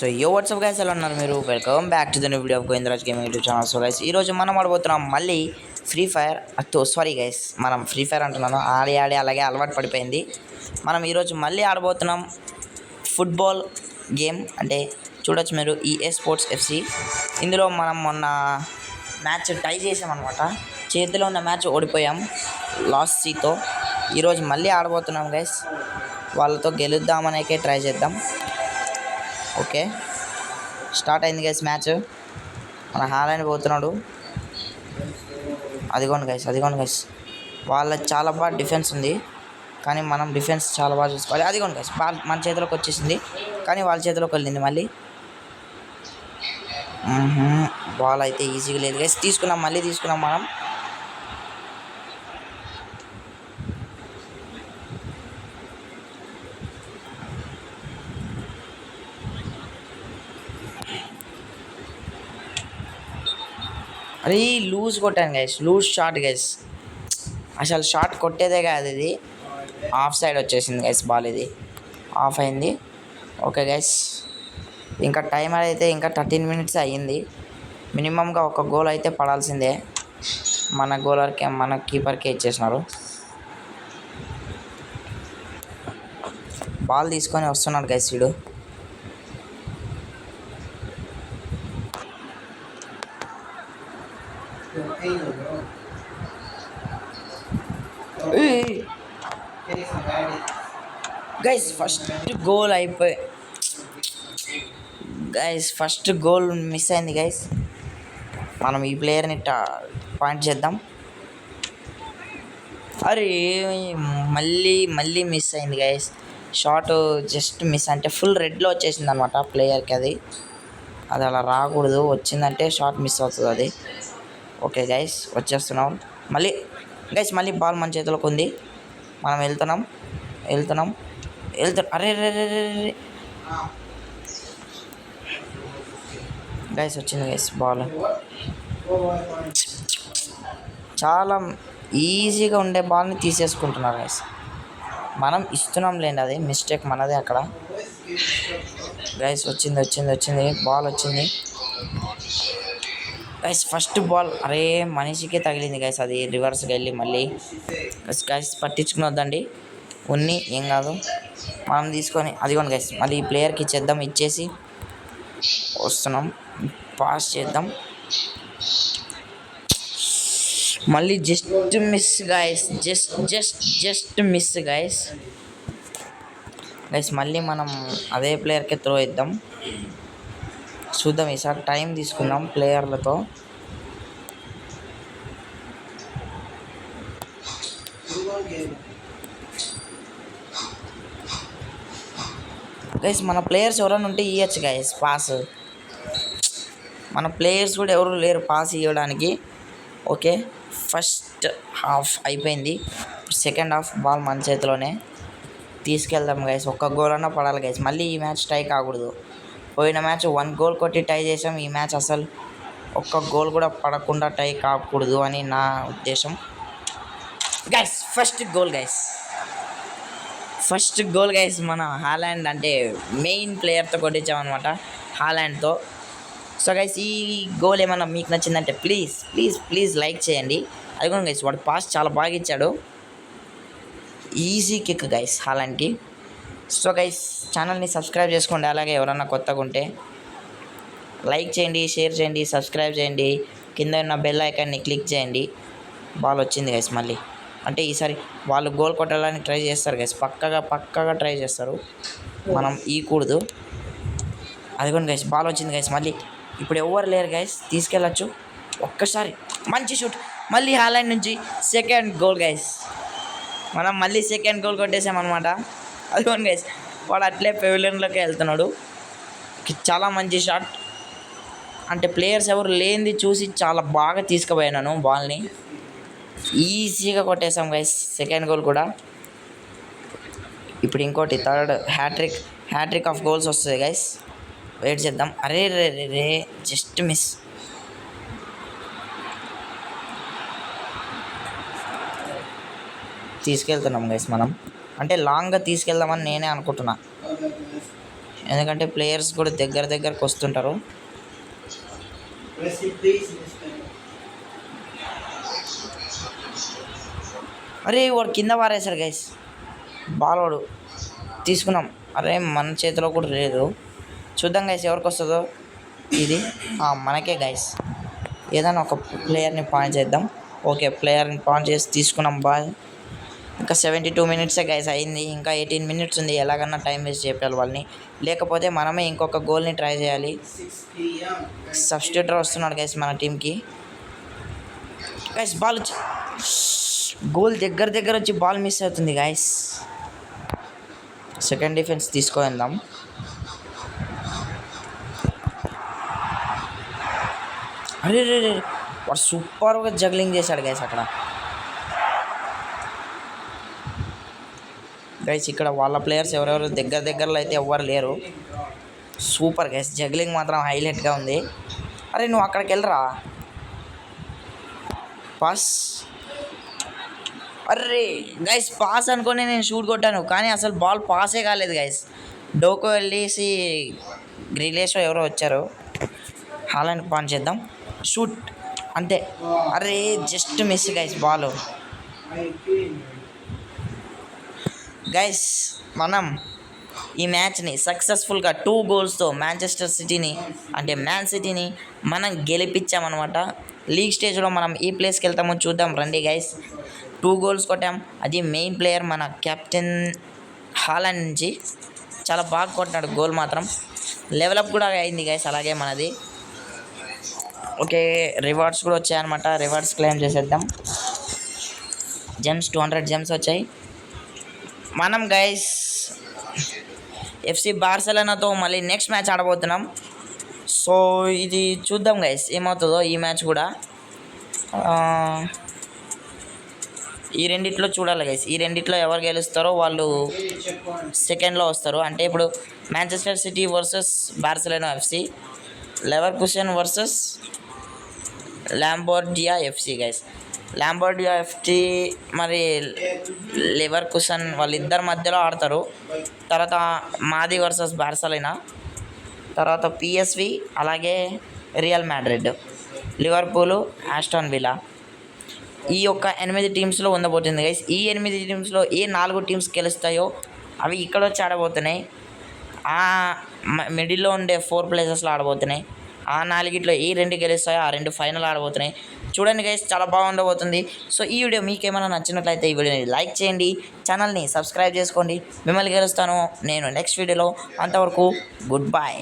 So WhatsApp guys ఎలా ఉన్నారు మీరు? Welcome back to the new video of Govindaraj gaming YouTube channel. So guys ఈరోజు మనం ఆడబోతున్నాం మళ్ళీ ఫ్రీ ఫైర్. సారీ గైస్, మనం ఫ్రీ ఫైర్ అంటున్నాను, ఆడి అలాగే అలవాటు పడిపోయింది. మనం ఈరోజు మళ్ళీ ఆడబోతున్నాం ఫుట్బాల్ గేమ్. అంటే చూడొచ్చు మీరు, ఈఏ స్పోర్ట్స్ FC. ఇందులో మనం మొన్న మ్యాచ్ టై చేసామన్నమాట. చేతిలో ఉన్న మ్యాచ్ ఓడిపోయాం లాస్ట్ సీతో. ఈరోజు మళ్ళీ ఆడబోతున్నాం గైస్. వాళ్ళతో గెలుద్దామనేకే ట్రై చేద్దాం. ఓకే, స్టార్ట్ అయింది గైస్ మ్యాచ్. మన హాలాండ్ పోతున్నాడు. అదిగోండి గైస్, వాళ్ళ చాలా బాగా డిఫెన్స్ ఉంది, కానీ మనం డిఫెన్స్ చాలా బాగా చూసుకోవాలి. అదిగోండి గైస్, బాల్ మన చేతిలోకి వచ్చేసింది, కానీ వాళ్ళ చేతిలోకి వెళ్ళింది మళ్ళీ. బాల్ అయితే ఈజీగా లేదు గైస్. మళ్ళీ తీసుకున్నాం మనం. అరే లూజ్ కొట్టాను గైస్, లూజ్ షాట్ గైస్. అసలు షాట్ కొట్టేదే కాదు, ఇది ఆఫ్ సైడ్ వచ్చేసింది గైస్. బాల్ ఇది ఆఫ్ అయింది. ఓకే గైస్, ఇంకా టైమర్ అయితే ఇంకా 13 minutes అయ్యింది. మినిమంగా ఒక గోల్ అయితే పడాల్సిందే. మన కీపర్కే ఇచ్చేసినారు. బాల్ తీసుకొని వస్తున్నాడు గైస్ వీడు. గైస్ ఫస్ట్ గోల్ మిస్ అయింది గైస్. మనం ఈ ప్లేయర్ని పాయింట్ చేద్దాం. అరే మళ్ళీ మిస్ అయింది గైస్. షాట్ జస్ట్ మిస్, అంటే ఫుల్ రెడ్లో వచ్చేసింది అనమాట ప్లేయర్కి. అది అలా రాకూడదు, వచ్చిందంటే షాట్ మిస్ అవుతుంది అది. ఓకే గైస్, వచ్చేస్తున్నాం మళ్ళీ గైస్. మళ్ళీ బాల్ మన చేతిలోకి ఉంది, మనం వెళ్తున్నాం. అరే గైస్, వచ్చింది గైస్ బాల్. చాలా ఈజీగా ఉండే బాల్ని తీసేసుకుంటున్నారు గైస్. మనం ఇస్తున్నాం లేండి, అది మిస్టేక్ మనదే అక్కడ. గైస్ వచ్చింది బాల్ వచ్చింది గైస్. ఫస్ట్ బాల్ అరే మనిషికే తగిలింది గైస్, అది రివర్స్గా వెళ్ళి మళ్ళీ. గైస్ పట్టించుకుని వద్దండి, ఏం కాదు, మనం తీసుకొని అదిగోండి గైస్. మళ్ళీ ఈ ప్లేయర్కి ఇచ్చేద్దాం. ఇచ్చేసి వస్తున్నాం, పాస్ చేద్దాం. మళ్ళీ just miss guys, just miss guys. మళ్ళీ మనం అదే ప్లేయర్కి త్రో ఇద్దాం. చూద్దాం, ఈసారి టైం తీసుకుందాం ప్లేయర్లతో. గైస్ మన ప్లేయర్స్ ఎవరైనా ఉంటే ఇవ్వచ్చు గైస్ పాస్. మన ప్లేయర్స్ కూడా ఎవరు లేరు పాస్ ఇవ్వడానికి. ఓకే, ఫస్ట్ హాఫ్ అయిపోయింది. సెకండ్ హాఫ్ బాల్ మన చేతిలోనే. తీసుకెళ్దాం గైస్. ఒక్క గోల్ అన్నా పడాలి గైస్. మళ్ళీ ఈ మ్యాచ్ టై కాకూడదు. పోయిన మ్యాచ్ 1 goal కొట్టి టై చేసాం. ఈ మ్యాచ్ అసలు ఒక్క గోల్ కూడా పడకుండా టై కాకూడదు అని నా ఉద్దేశం గైస్. ఫస్ట్ గోల్ గైస్ మన హాలాండ్, అంటే మెయిన్ ప్లేయర్తో కొట్టించామన్నమాట, హాలాండ్తో. సో గైస్, ఈ గోల్ ఏమన్నా మీకు నచ్చిందంటే ప్లీజ్ లైక్ చేయండి. అది కూడా గైస్, వాడు పాస్ చాలా బాగా ఇచ్చాడు. ఈజీ కిక్ గైస్ హాలాండ్కి. సో గైస్, ఛానల్ని సబ్స్క్రైబ్ చేసుకోండి. అలాగే ఎవరన్నా కొత్తగా ఉంటే లైక్ చేయండి, షేర్ చేయండి, సబ్స్క్రైబ్ చేయండి. కింద ఉన్న బెల్ ఐకాన్ని క్లిక్ చేయండి. బాల్ వచ్చింది గైస్ మళ్ళీ. అంటే ఈసారి వాళ్ళు గోల్ కొట్టాలని ట్రై చేస్తారు గైస్, పక్కగా ట్రై చేస్తారు. మనం ఈకూడదు. అదిగోండి గైస్, బాల్ వచ్చింది గైస్ మళ్ళీ. ఇప్పుడు ఎవరు లేరు గైస్, తీసుకెళ్ళచ్చు. ఒక్కసారి మంచి షూట్, మళ్ళీ హాలాండ్ నుంచి సెకండ్ గోల్ గైస్. మనం మళ్ళీ సెకండ్ గోల్ కొట్టేసామన్నమాట. అదిగోండి గైస్, వాడు అట్లే పెవిలియన్లోకి వెళ్తున్నాడు. చాలా మంచి షాట్, అంటే ప్లేయర్స్ ఎవరు లేనిది చూసి చాలా బాగా తీసుకుపోయాను బాల్ని. ఈజీగా కొట్టేసాం గైస్ సెకండ్ గోల్ కూడా. ఇప్పుడు ఇంకోటి థర్డ్ హ్యాట్రిక్ ఆఫ్ గోల్స్ వస్తుంది గైస్. వెయిట్ చేద్దాం. అరే రే జస్ట్ మిస్. తీసుకెళ్తున్నాం గైస్ మనం, అంటే లాంగ్గా తీసుకెళ్దామని నేనే అనుకుంటున్నా. ఎందుకంటే ప్లేయర్స్ కూడా దగ్గరకు వస్తుంటారు. అరే వాడు కింద పారేశాడు గైస్. బాల్ వాడు తీసుకున్నాం. అరే మన చేతిలో కూడా లేదు. చూద్దాం గైస్ ఎవరికి వస్తుందో ఇది. మనకే గైస్. ఏదైనా ఒక ప్లేయర్ని పాయింట్ చేద్దాం. ఓకే ప్లేయర్ని పాయింట్ చేసి తీసుకున్నాం బాల్. ఇంకా 72 మినిట్సే గైస్ అయింది. ఇంకా 18 మినిట్స్ ఉంది. ఎలాగన్నా టైం వేస్ట్ చేయాలి వాళ్ళని, లేకపోతే మనమే ఇంకొక గోల్ని ట్రై చేయాలి. సబ్స్టిట్యూటర్ వస్తున్నాడు గైస్ మన టీంకి. గైస్ బాల్ గోల్ దగ్గర వచ్చి బాల్ మిస్ అవుతుంది గైస్. సెకండ్ డిఫెన్స్ తీసుకుందాం. అరే వాడు సూపర్గా జగ్లింగ్ చేశాడు గైస్ అక్కడ. గైస్ ఇక్కడ వాళ్ళ ప్లేయర్స్ ఎవరెవరు దగ్గరలో అయితే ఎవ్వరు లేరు. సూపర్ గైస్, జగ్లింగ్ మాత్రం హైలైట్గా ఉంది. అరే నువ్వు అక్కడికి వెళ్ళరా. పాస్. అర్రే గైస్ పాస్ అనుకొని నేను షూట్ కొట్టాను, కానీ అసలు బాల్ పాసే కాలేదు గైస్. డోకో వెళ్ళేసి గ్రిలేష్ ఎవరో వచ్చారు. హాలాండ్ పాన్ చేద్దాం. షూట్ అంతే. అరే just miss guys ball. Guys మనం ఈ మ్యాచ్ని సక్సెస్ఫుల్గా 2 గోల్స్తో మాంచెస్టర్ సిటీని అంటే మ్యాన్ సిటీని మనం గెలిపించామన్నమాట. లీగ్ స్టేజ్లో మనం ఈ ప్లేస్కి వెళ్తామో చూద్దాం రండి గైస్. 2 గోల్స్ కొట్టాం. అది మెయిన్ ప్లేయర్ మన కెప్టెన్ హాలాండ్ నుంచి చాలా బాగా కొట్టినాడు గోల్ మాత్రం. లెవెలప్ కూడా అయింది గైస్ అలాగే మనది. ఓకే రివార్డ్స్ కూడా వచ్చాయన్నమాట. రివార్డ్స్ క్లెయిమ్ చేసేద్దాం. జెమ్స్ 200 జెమ్స్ వచ్చాయి. మనం గైస్ FC బార్సిలోనాతో మళ్ళీ నెక్స్ట్ మ్యాచ్ ఆడబోతున్నాం. సో ఇది చూద్దాం గైస్ ఏమవుతుందో ఈ మ్యాచ్ కూడా. ఈ రెండిట్లో చూడాలి గైస్. ఈ రెండిట్లో ఎవరు గెలుస్తారో వాళ్ళు సెకండ్లో వస్తారు. అంటే ఇప్పుడు Manchester City versus Barcelona FC, Leverkusen versus Lombardia FC guys. Lombardia FC మరి లెవర్కుసెన్ వాళ్ళిద్దరి మధ్యలో ఆడతారు. తర్వాత మాది వర్సెస్ బార్సిలోనా, తర్వాత PSV, అలాగే Real Madrid, Liverpool, Aston Villa. ఈ యొక్క 8 టీమ్స్లో ఉండబోతుంది గైస్. ఈ 8 టీమ్స్లో ఏ 4 టీమ్స్ గెలుస్తాయో అవి ఇక్కడ వచ్చి ఆడబోతున్నాయి. ఆ మిడిల్లో ఉండే 4 ప్లేసెస్లో ఆడబోతున్నాయి. ఆ 4ట్లో ఏ 2 గెలుస్తాయో ఆ 2 ఫైనల్ ఆడబోతున్నాయి. చూడండి గైస్ చాలా బాగుండబోతుంది. సో ఈ వీడియో మీకు ఏమైనా నచ్చినట్లయితే ఈ వీడియోని లైక్ చేయండి, ఛానల్ని సబ్స్క్రైబ్ చేసుకోండి. మిమ్మల్ని గెలుస్తాను నేను నెక్స్ట్ వీడియోలో. అంతవరకు గుడ్ బై.